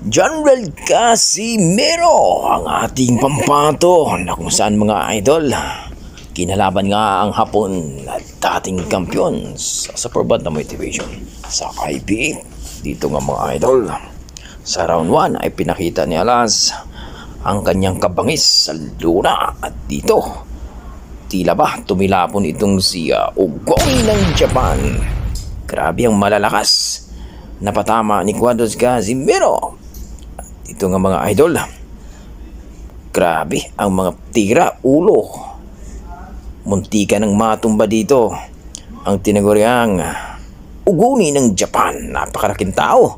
General Casimero, ang ating pampato na kung saan mga idol, kinalaban nga ang Hapon at dating kampiyon sa Super Bantamweight Division sa IBF. Dito nga mga idol, sa round 1 ay pinakita ni Alas ang kanyang kabangis sa luna at dito tila ba tumilapon itong si Ugong ng Japan. Grabe ang malalakas na patama ni Quadros Casimero. Ito nga mga idol, grabe ang mga tira ulo, muntika ng matumba dito ang tinaguriang uguni ng Japan. Napakalaking tao